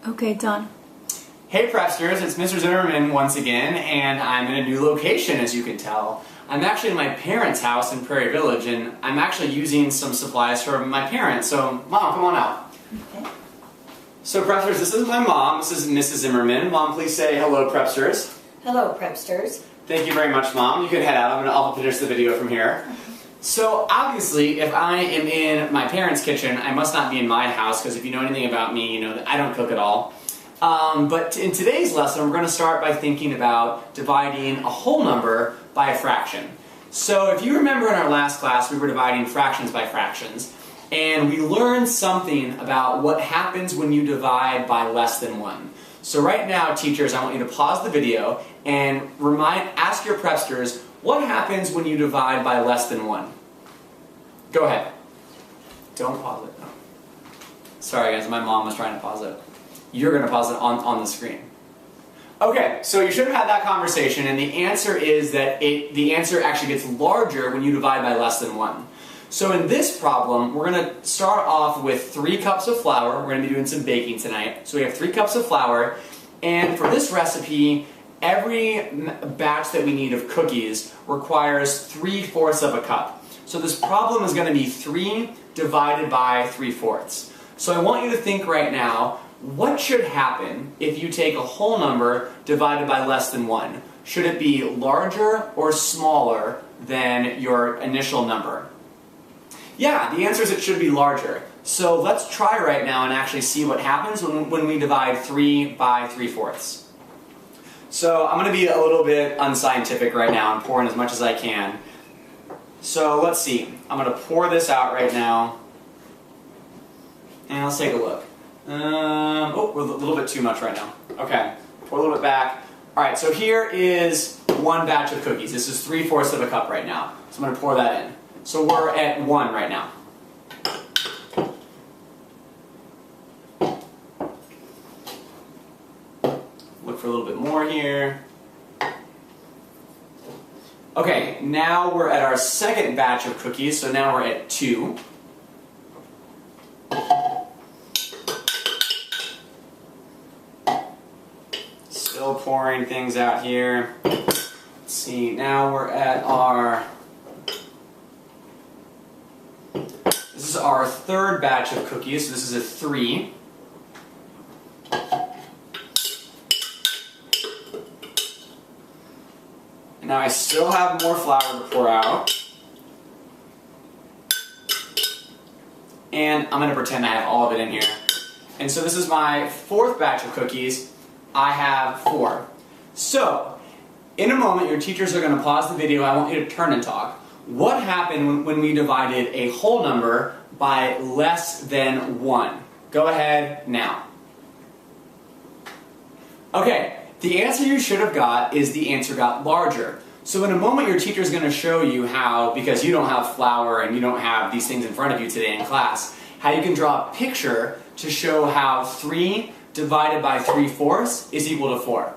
Okay, done. Hey Prepsters, it's Mr. Zimmerman once again, and I'm in a new location, as you can tell. I'm actually in my parents' house in Prairie Village, and I'm actually using some supplies from my parents, so Mom, come on out. Okay. So Prepsters, this is my mom, this is Mrs. Zimmerman. Mom, please say hello, Prepsters. Hello, Prepsters. Thank you very much, Mom. You can head out, I'll finish the video from here. So obviously, if I am in my parents' kitchen, I must not be in my house, because if you know anything about me, you know that I don't cook at all. But in today's lesson, we're going to start by thinking about dividing a whole number by a fraction. So if you remember in our last class, we were dividing fractions by fractions, and we learned something about what happens when you divide by less than 1. So right now, teachers, I want you to pause the video and ask your Prepsters, what happens when you divide by less than 1? Go ahead. Don't pause it. No. Sorry guys, my mom was trying to pause it. You're going to pause it on the screen. Okay, so you should have had that conversation, and the answer is that the answer actually gets larger when you divide by less than 1. So in this problem, we're going to start off with 3 cups of flour. We're going to be doing some baking tonight. So we have 3 cups of flour, and for this recipe, every batch that we need of cookies requires 3/4 of a cup. So this problem is going to be 3 divided by 3/4. So I want you to think right now, what should happen if you take a whole number divided by less than 1? Should it be larger or smaller than your initial number? Yeah, the answer is it should be larger. So let's try right now and actually see what happens when we divide 3 by 3/4. So I'm going to be a little bit unscientific right now and pour in as much as I can. So let's see. I'm going to pour this out right now. And let's take a look. Oh, we're a little bit too much right now. Okay, pour a little bit back. Alright, so here is 1 batch of cookies. This is 3/4 of a cup right now. So I'm going to pour that in. So we're at 1 right now. Look for a little bit more here. Okay, now we're at our second batch of cookies, so now we're at 2. Still pouring things out here. Let's see, now we're at this is our 3rd batch of cookies, so this is a 3. And now I still have more flour to pour out. And I'm going to pretend I have all of it in here. And so this is my 4th batch of cookies. I have 4. So, in a moment, your teachers are going to pause the video. I want you to turn and talk. What happened when we divided a whole number by less than 1? Go ahead now. Okay, the answer you should have got is the answer got larger. So in a moment, your teacher is going to show you how, because you don't have flour and you don't have these things in front of you today in class, how you can draw a picture to show how 3 divided by 3/4 is equal to 4.